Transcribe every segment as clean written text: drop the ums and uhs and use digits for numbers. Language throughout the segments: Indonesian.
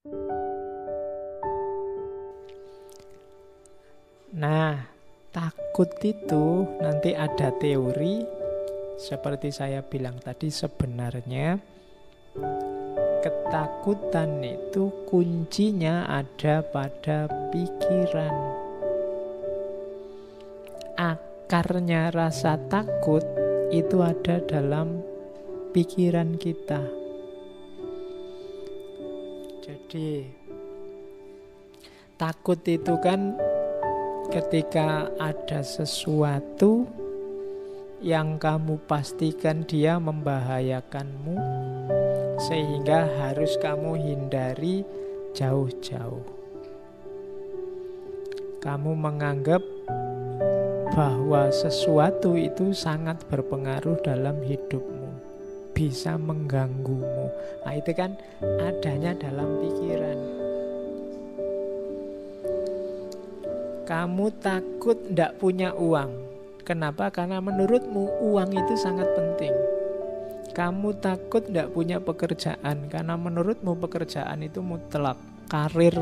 Nah, takut itu nanti ada teori, seperti saya bilang tadi, sebenarnya ketakutan itu kuncinya ada pada pikiran. Akarnya rasa takut itu ada dalam pikiran kita. Jadi takut itu kan ketika ada sesuatu yang kamu pastikan dia membahayakanmu, sehingga harus kamu hindari jauh-jauh. Kamu menganggap bahwa sesuatu itu sangat berpengaruh dalam hidupmu, bisa mengganggumu. Nah, itu kan adanya dalam pikiran. Kamu takut tidak punya uang. Kenapa? Karena menurutmu uang itu sangat penting. Kamu takut tidak punya pekerjaan, karena menurutmu pekerjaan itu mutlak. Karir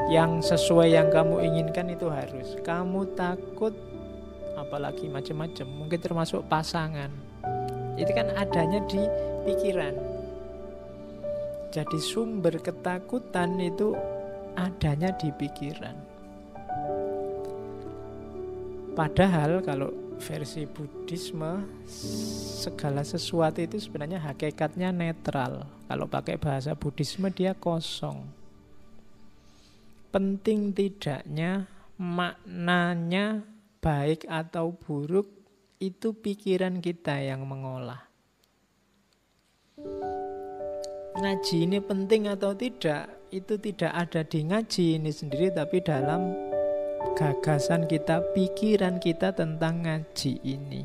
yang sesuai yang kamu inginkan itu harus. Kamu takut, apalagi macam-macam, mungkin termasuk pasangan. Itu kan adanya di pikiran. Jadi sumber ketakutan itu adanya di pikiran. Padahal kalau versi Buddhisme, segala sesuatu itu sebenarnya hakikatnya netral. Kalau pakai bahasa Buddhisme dia kosong. Penting tidaknya, maknanya baik atau buruk, itu pikiran kita yang mengolah. Ngaji ini penting atau tidak, itu tidak ada di ngaji ini sendiri, tapi dalam gagasan kita, pikiran kita tentang ngaji ini.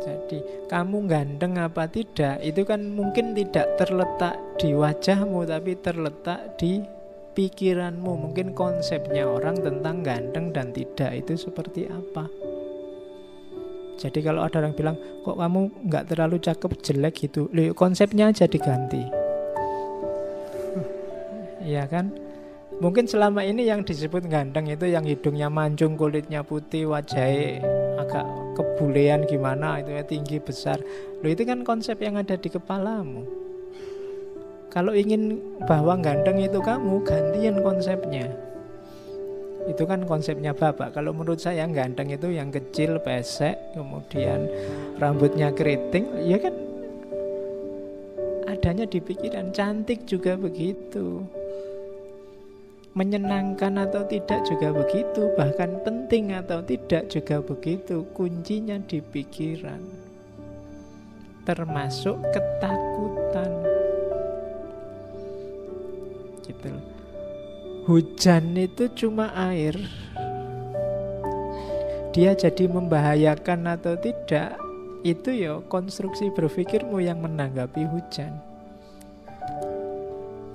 Jadi kamu ganteng apa tidak, itu kan mungkin tidak terletak di wajahmu, tapi terletak di pikiranmu. Mungkin konsepnya orang tentang ganteng dan tidak itu seperti apa. Jadi kalau ada orang bilang, kok kamu gak terlalu cakep, jelek gitu, loh, konsepnya aja diganti. Iya kan? Mungkin selama ini yang disebut ganteng itu yang hidungnya mancung, kulitnya putih, wajahnya agak kebulean gimana, itu ya tinggi besar. Loh, itu kan konsep yang ada di kepalamu. Kalau ingin bahwa ganteng itu kamu, gantian konsepnya. Itu kan konsepnya Bapak. Kalau menurut saya ganteng itu yang kecil, pesek, kemudian rambutnya keriting, ya kan adanya di pikiran. Cantik juga begitu. Menyenangkan atau tidak juga begitu. Bahkan penting atau tidak juga begitu. Kuncinya di pikiran. Termasuk ketakutan. Gitu. Hujan itu cuma air. Dia jadi membahayakan atau tidak, itu ya konstruksi berpikirmu yang menanggapi hujan.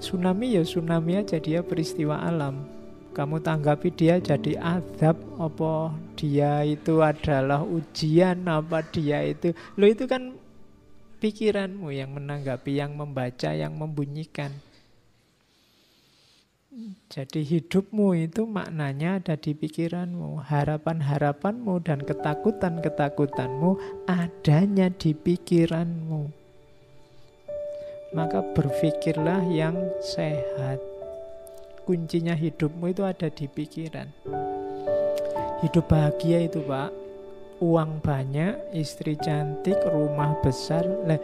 Tsunami ya tsunami aja, dia peristiwa alam. Kamu tanggapi dia jadi azab, apa dia itu adalah ujian, apa dia itu. Loh, itu kan pikiranmu yang menanggapi, yang membaca, yang membunyikan. Jadi hidupmu itu maknanya ada di pikiranmu. Harapan-harapanmu dan ketakutan-ketakutanmu adanya di pikiranmu. Maka berpikirlah yang sehat. Kuncinya hidupmu itu ada di pikiran. Hidup bahagia itu, Pak, uang banyak, istri cantik, rumah besar. Nah,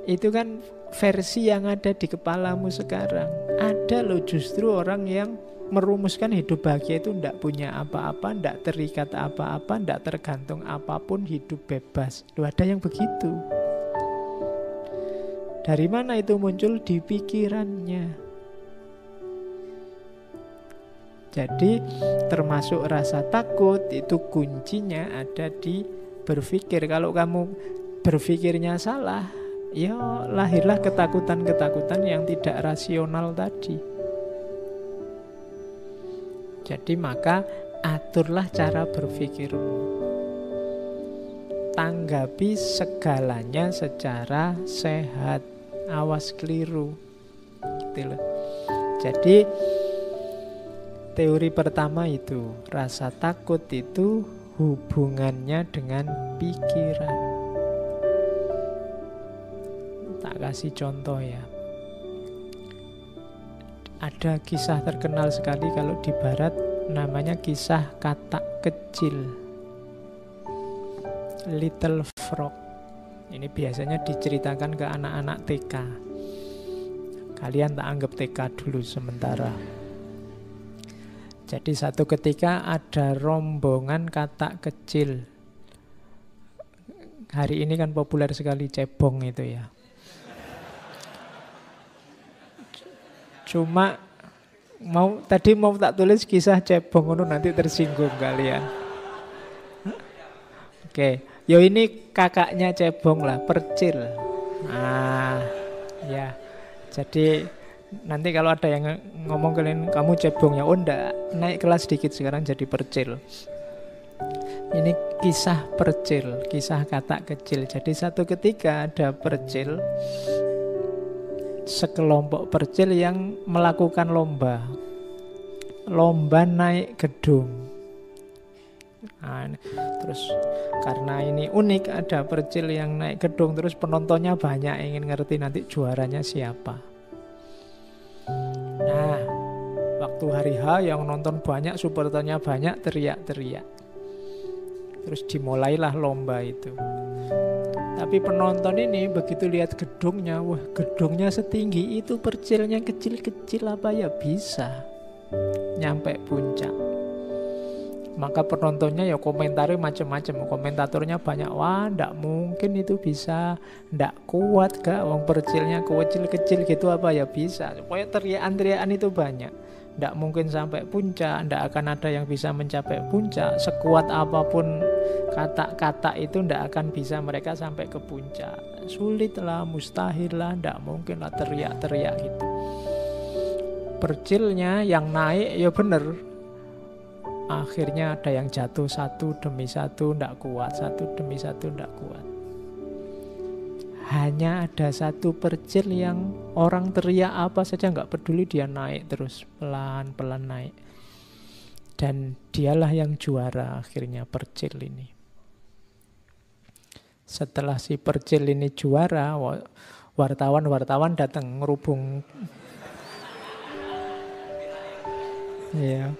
itu kan versi yang ada di kepalamu sekarang. Ada loh justru orang yang merumuskan hidup bahagia itu tidak punya apa-apa, tidak terikat apa-apa, tidak tergantung apapun, hidup bebas. Loh, ada yang begitu. Dari mana itu muncul? Di pikirannya. Jadi termasuk rasa takut itu kuncinya ada di berpikir. Kalau kamu berpikirnya salah, ya lahirlah ketakutan-ketakutan yang tidak rasional tadi. Jadi maka aturlah cara berpikirmu. Tanggapi segalanya secara sehat. Awas keliru. Gitu loh. Jadi teori pertama itu, rasa takut itu hubungannya dengan pikiran. Tak kasih contoh ya. Ada kisah terkenal sekali kalau di barat, namanya kisah katak kecil, Little Frog. Ini biasanya diceritakan ke anak-anak TK. Kalian tak anggap TK dulu sementara. Jadi satu ketika ada rombongan katak kecil. Hari ini kan populer sekali cebong itu ya. Cuma tadi mau tak tulis kisah cebong itu, nanti tersinggung kalian. Oke, yo ini kakaknya cebong lah, Percil. Ya. Jadi nanti kalau ada yang ngomong kalian kamu cebong ya, oh enggak, naik kelas sedikit sekarang jadi Percil. Ini kisah Percil, kisah katak kecil. Jadi satu ketika ada Percil, sekelompok percil yang melakukan lomba naik gedung. Terus karena ini unik, ada percil yang naik gedung, terus penontonnya banyak, ingin ngerti nanti juaranya siapa. Nah, waktu hari H yang nonton banyak, supporternya banyak, teriak-teriak. Terus dimulailah lomba itu. Tapi penonton ini begitu lihat gedungnya, wah gedungnya setinggi itu, percilnya kecil-kecil, apa ya bisa nyampe puncak. Maka penontonnya ya komentarnya macam-macam, komentatornya banyak, wah ndak mungkin itu bisa, ndak kuat gak, wong percilnya kecil-kecil gitu, apa ya bisa. Pokoknya teriakan-teriakan itu banyak. Ndak mungkin sampai puncak, ndak akan ada yang bisa mencapai puncak. Sekuat apapun kata-kata itu ndak akan bisa mereka sampai ke puncak. Sulit lah, mustahil lah, ndak mungkin lah, teriak-teriak gitu. Percilnya yang naik ya bener, akhirnya ada yang jatuh satu demi satu, ndak kuat, satu demi satu, ndak kuat. Hanya ada satu percil yang orang teriak apa saja nggak peduli, dia naik terus, pelan-pelan naik. Dan dialah yang juara akhirnya, percil ini. Setelah si percil ini juara, wartawan datang ngerubung. Ya,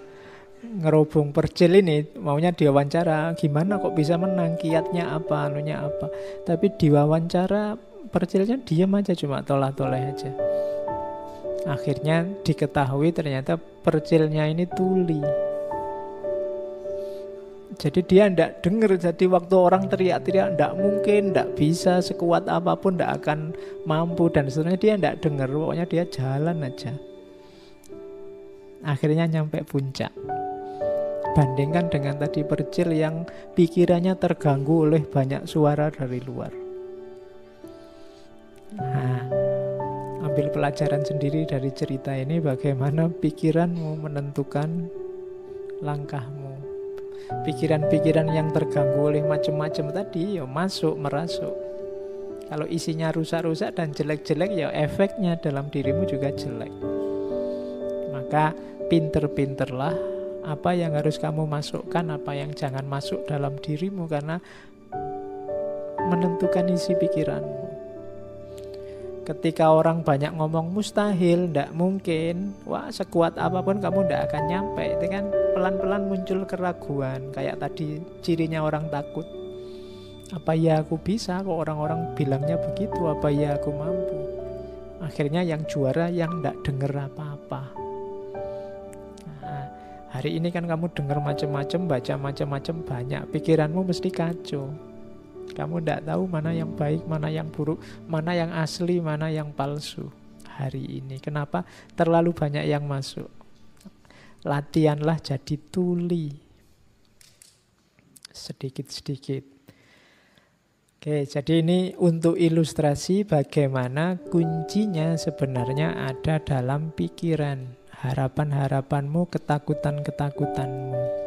ngerubung percil ini, maunya diwawancara, gimana kok bisa menang, kiatnya apa, anunya apa. Tapi diwawancara percilnya diam aja, cuma tolah-toleh aja. Akhirnya diketahui ternyata percilnya ini tuli. Jadi dia ndak dengar, jadi waktu orang teriak-teriak ndak mungkin, ndak bisa, sekuat apapun ndak akan mampu dan seterusnya, dia ndak dengar, pokoknya dia jalan aja. Akhirnya nyampe puncak. Bandingkan dengan tadi percil yang pikirannya terganggu oleh banyak suara dari luar. Nah, ambil pelajaran sendiri dari cerita ini, bagaimana pikiranmu menentukan langkahmu. Pikiran-pikiran yang terganggu oleh macam-macam tadi ya merasuk. Kalau isinya rusak-rusak dan jelek-jelek, ya efeknya dalam dirimu juga jelek. Maka pinter-pinterlah apa yang harus kamu masukkan, apa yang jangan masuk dalam dirimu, karena menentukan isi pikiranmu. Ketika orang banyak ngomong mustahil, ndak mungkin, wah sekuat apapun kamu ndak akan nyampe. Itu kan pelan-pelan muncul keraguan. Kayak tadi cirinya orang takut. Apa ya aku bisa, kok orang-orang bilangnya begitu, apa ya aku mampu. Akhirnya yang juara yang ndak denger apa-apa. Nah, hari ini kan kamu dengar macam-macam, baca macam-macam, banyak, pikiranmu mesti kacau. Kamu tidak tahu mana yang baik, mana yang buruk, mana yang asli, mana yang palsu hari ini. Kenapa? Terlalu banyak yang masuk. Latihanlah jadi tuli. Sedikit-sedikit. Oke, jadi ini untuk ilustrasi bagaimana kuncinya sebenarnya ada dalam pikiran. Harapan-harapanmu, ketakutan-ketakutanmu.